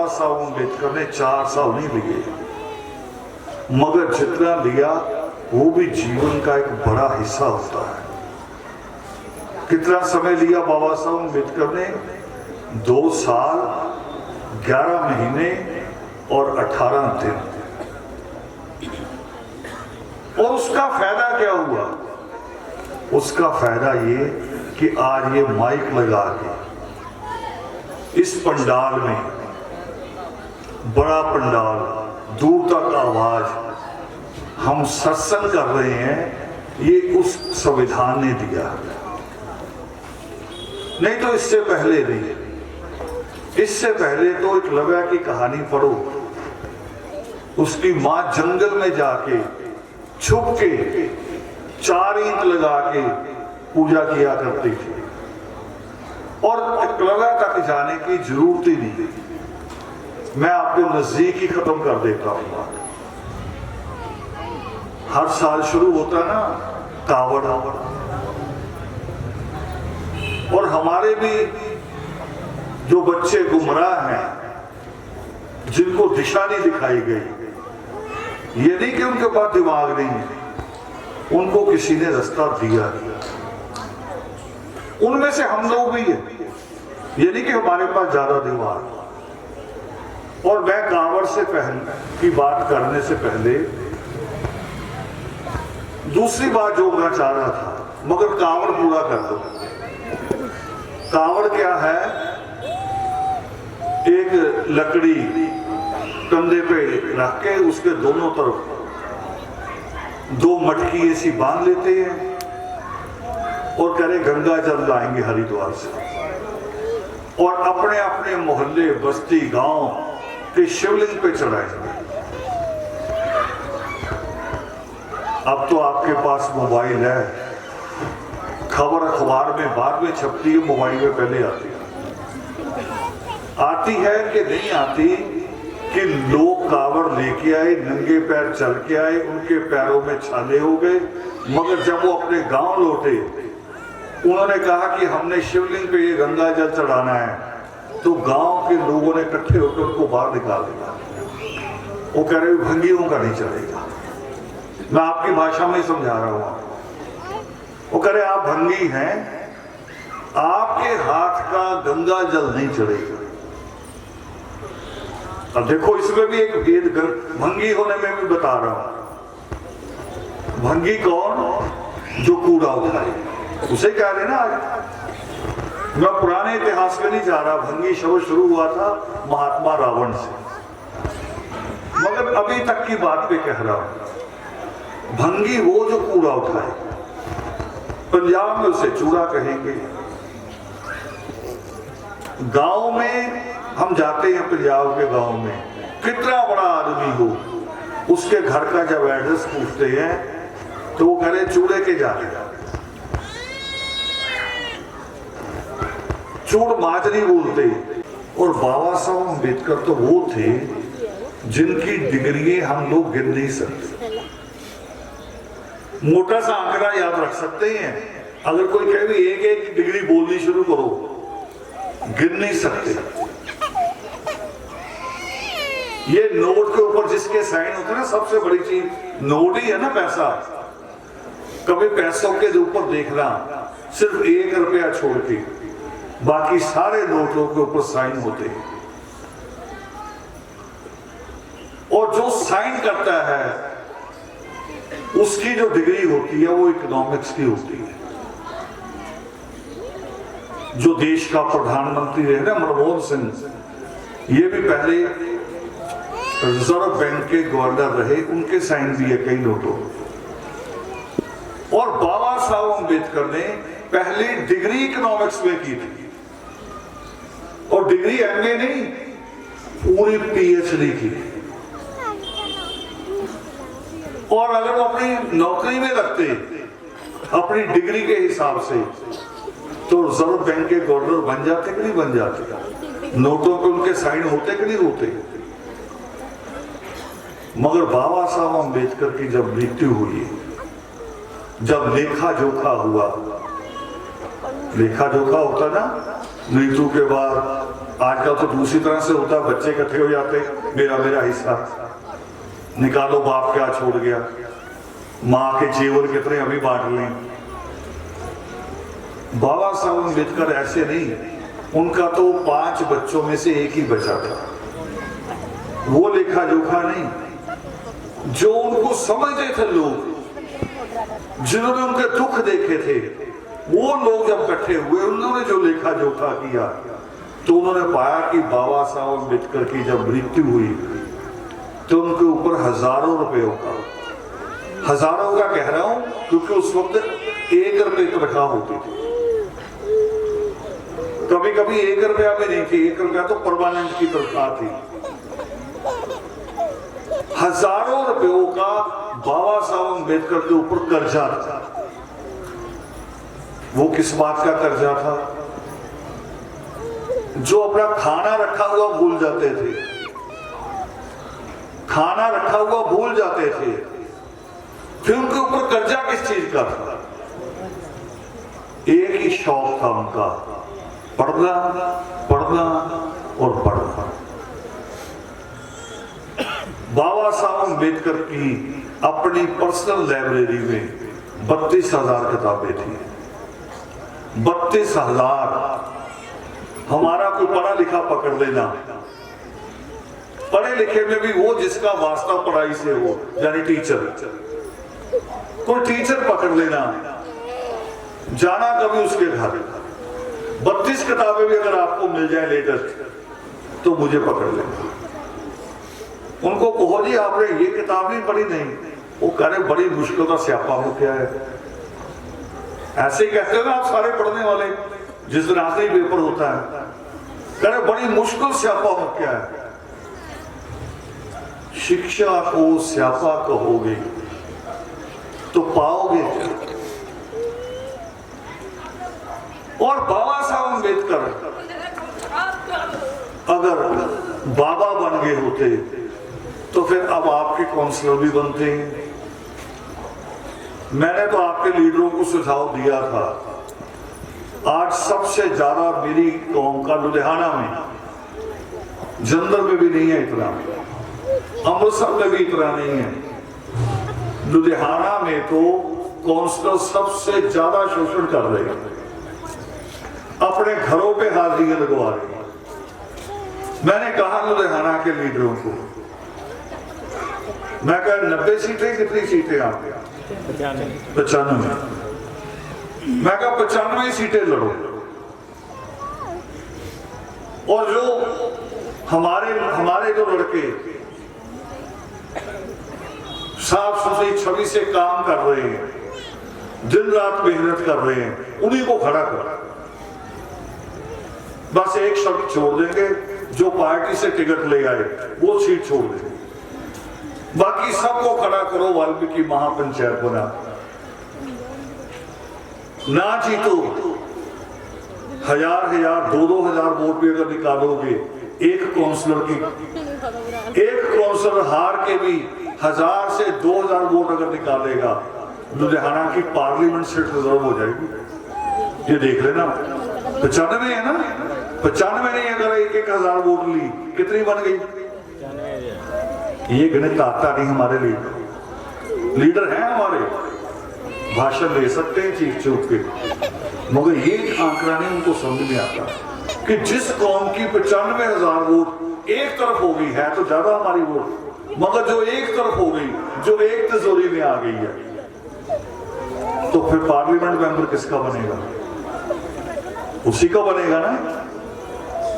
बाबा साहब अम्बेडकर ने 4 साल नहीं लिए, मगर जितना लिया वो भी जीवन का एक बड़ा हिस्सा होता है। कितना समय लिया बाबा साहब अम्बेडकर ने? 2 साल 11 महीने और 18 दिन। और उसका फायदा क्या हुआ? उसका फायदा ये कि आज ये माइक लगा के इस पंडाल में, बड़ा पंडाल, दूर तक आवाज, हम सत्संग कर रहे हैं, ये उस संविधान ने दिया। नहीं तो इससे पहले नहीं। इससे पहले तो एकलव्य की कहानी पढ़ो, उसकी मां जंगल में जाके छुप के 4 ईंट लगा के पूजा किया करती थी और एकलव्य तक जाने की जरूरत ही नहीं। मैं आपके नजदीक ही खत्म कर देता हूं बात। हर साल शुरू होता ना कावड़, और हमारे भी जो बच्चे गुमराह हैं, जिनको दिशा नहीं दिखाई गई, ये नहीं कि उनके पास दिमाग नहीं है, उनको किसी ने रास्ता दिया। उनमें से हम लोग भी हैं, ये नहीं कि हमारे पास ज्यादा दिमाग। और मैं कांवड़ से पहले की बात करने से पहले दूसरी बात जो मैं चाह रहा था, मगर कांवड़ पूरा कर दो। कांवड़ क्या है? एक लकड़ी कंधे पे रख के उसके दोनों तरफ 2 मटकी ऐसी बांध लेते हैं और कह रहे गंगा जल लाएंगे हरिद्वार से, और अपने अपने मोहल्ले, बस्ती, गांव के शिवलिंग पे चढ़ाएंगे। अब तो आपके पास मोबाइल है, खबर अखबार में बाद में छपती है, मोबाइल में पहले आती है कि नहीं आती कि लोग कावड़ लेके आए, नंगे पैर चल के आए, उनके पैरों में छाले हो गए, मगर जब वो अपने गांव लौटे, उन्होंने कहा कि हमने शिवलिंग पे ये गंगा जल चढ़ाना है, तो गांव के लोगों ने इकट्ठे होकर उनको बाहर निकाल दिया। वो कह रहे भंगियों का नहीं चलेगा। मैं आपकी भाषा में समझा रहा हूं। वो कह रहे आप भंगी हैं, आपके हाथ का गंगा जल नहीं चढ़ेगा। अब देखो इसमें भी एक भेद भंगी होने में भी बता रहा हूं। भंगी कौन? जो कूड़ा उठाए, उसे कह रहे ना। मैं पुराने इतिहास में नहीं जा रहा, भंगी शब्द शुरू हुआ था महात्मा रावण से, मगर अभी तक की बात पे कह रहा हूं। भंगी वो जो कूड़ा उठाए, पंजाब में उसे चूड़ा कहेंगे। गांव में हम जाते हैं, पंजाब के गांव में कितना बड़ा आदमी हो, उसके घर का जब एड्रेस पूछते हैं तो वो कह रहे चूड़े के जाने का। चूड़ माजरी बोलते। और बाबा साहब अम्बेडकर तो वो थे जिनकी डिग्री हम लोग गिन नहीं सकते। मोटा सा आंकड़ा याद रख सकते हैं, अगर कोई कहे भी एक डिग्री बोलनी शुरू करो, गिन नहीं सकते। ये नोट के ऊपर जिसके साइन होते हैं ना, सबसे बड़ी चीज नोट ही है ना, पैसा। कभी पैसों के ऊपर देखना, सिर्फ 1 रुपया छोड़ के बाकी सारे नोटों के ऊपर साइन होते हैं। और जो साइन करता है उसकी जो डिग्री होती है वो इकोनॉमिक्स की होती है। जो देश का प्रधानमंत्री रहे ना मनमोहन सिंह, ये भी पहले रिजर्व बैंक के गवर्नर रहे, उनके साइन भी है कई नोटों। और बाबा साहब अम्बेडकर ने पहली डिग्री इकोनॉमिक्स में की थी, और डिग्री एमए नहीं, पूरी पीएचडी की। और अगर वो अपनी नौकरी में रखते अपनी डिग्री के हिसाब से, तो रिजर्व बैंक के गवर्नर बन जाते कि नहीं बन जाते? नोटों पे उनके साइन होते कि नहीं होते? मगर बाबा साहब अम्बेडकर की जब मृत्यु हुई, जब लेखा जोखा हुआ, लेखा जोखा होता ना, मृत्यु के बाद आजकल तो दूसरी तरह से होता है, बच्चे इकट्ठे हो जाते, मेरा मेरा हिस्सा निकालो, बाप क्या छोड़ गया, माँ के जेवर कितने अभी बांट लें। बाबा साहब अम्बेडकर ऐसे नहीं, उनका तो 5 बच्चों में से एक ही बचा था। वो लेखा जोखा नहीं, जो उनको समझते थे लोग, जिन्होंने उनके दुख देखे थे, वो लोग जब इकट्ठे हुए, उन्होंने जो लेखा जोखा किया तो उन्होंने पाया कि बाबा साहब अम्बेडकर की जब मृत्यु हुई तो उनके ऊपर हजारों रुपयों का, हजारों का कह रहा हूं क्योंकि उस वक्त 1 रुपये तनख्वाह होती थी, कभी कभी 1 रुपया भी नहीं थी, 1 रुपया तो परमानेंट की तनख्वाह थी। हजारों रुपयों का बाबा साहब अम्बेडकर के ऊपर कर्जा था। वो किस बात का कर्जा था? जो अपना खाना रखा हुआ भूल जाते थे, खाना रखा हुआ भूल जाते थे, फिर उनके ऊपर कर्जा किस चीज का था? एक ही शौक था उनका, पढ़ना पढ़ना और पढ़ना। बाबा साहब अम्बेडकर की अपनी पर्सनल लाइब्रेरी में 32,000 किताबें थी। 32,000। हमारा कोई पढ़ा लिखा पकड़ लेना, पढ़े लिखे में भी वो जिसका वास्ता पढ़ाई से हो, यानी टीचर, कोई टीचर पकड़ लेना, जाना कभी उसके घर, 32 किताबें भी अगर आपको मिल जाए लेटेस्ट तो मुझे पकड़ लेना। उनको कहो जी आपने ये किताब नहीं पढ़ी, नहीं, वो कह रहे बड़ी मुश्किल का स्यापा हो क्या है। ऐसे ही कहते हो ना आप सारे पढ़ने वाले, जिस दिन आखिरी पेपर होता है, कह रहे बड़ी मुश्किल स्यापा हो क्या है। शिक्षा को स्यापा कहोगे तो पाओगे क्या? और बाबा साहब अम्बेडकर अगर बाबा बन गए होते तो फिर अब आपके काउंसलर भी बनते हैं। मैंने तो आपके लीडरों को सुझाव दिया था, आज सबसे ज्यादा मेरी कौम का लुधियाना में, जंदर में भी नहीं है इतना, अमृतसर में भी इतना नहीं है, लुधियाना में तो काउंसलर सबसे ज्यादा शोषण कर रहे हैं, अपने घरों पे हाजिरियां लगवा रहे हैं। मैंने कहा लुधियाना के लीडरों को, मैं कहा 90 सीटें, कितनी सीटें आपके? 95। मैं कहा 95 सीटें लड़ो, और जो हमारे जो लड़के साफ सुथरी छवि से काम कर रहे हैं, दिन रात मेहनत कर रहे हैं, उन्हीं को खड़ा कर। बस एक शब्द छोड़ देंगे, जो पार्टी से टिकट ले आए वो सीट छोड़ देंगे, बाकी सबको खड़ा करो, वाल्मीकि महापंचायत बना। ना जीतो 1000 2,000 वोट भी अगर निकालोगे, एक काउंसलर हार के भी 1000 से 2,000 वोट अगर निकालेगा, लुधियाना की पार्लियामेंट सीट रिजर्व हो जाएगी। ये देख लेना, 95 है ना, 95 नहीं, अगर 1,000 वोट ली कितनी बन गई? ये गणित आता नहीं। हमारे लीडर हैं, हमारे भाषण दे सकते हैं चीख चूक के, मगर ये आंकड़ा नहीं उनको समझ में आता कि जिस कौम की 95,000 वोट एक तरफ हो गई है, तो ज्यादा हमारी वोट, मगर जो एक तरफ हो गई, जो एक तिजोरी में आ गई है, तो फिर पार्लियामेंट मेंबर किसका बनेगा? उसी का बनेगा ना।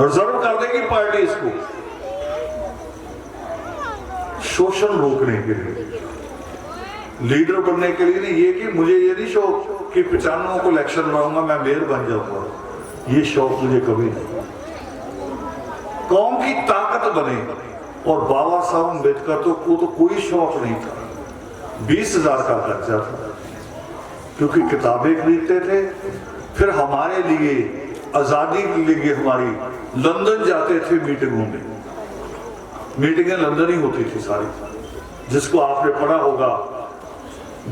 रिजर्व कर देगी पार्टी इसको, शोषण रोकने के लिए, लीडर बनने के लिए नहीं। ये कि मुझे ये नहीं शौक कि 95 को इलेक्शन लड़ूंगा, मैं मेयर बन जाऊंगा, ये शौक मुझे कभी नहीं। कौम की ताकत बने। और बाबा साहब अम्बेडकर तो कोई शौक नहीं था, 20,000 का खर्चा था, क्योंकि किताबें खरीदते थे, फिर हमारे लिए आजादी के लिए हमारी लंदन जाते थे मीटिंगों में। मीटिंगें लंदन ही होती थी सारी, जिसको आपने पढ़ा होगा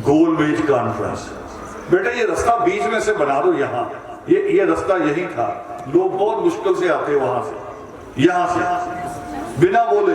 गोल मेज कॉन्फ्रेंस। बेटा ये रास्ता बीच में से बना दो, यहाँ ये रास्ता यही था, लोग बहुत मुश्किल से आते वहां से, यहां से बिना बोले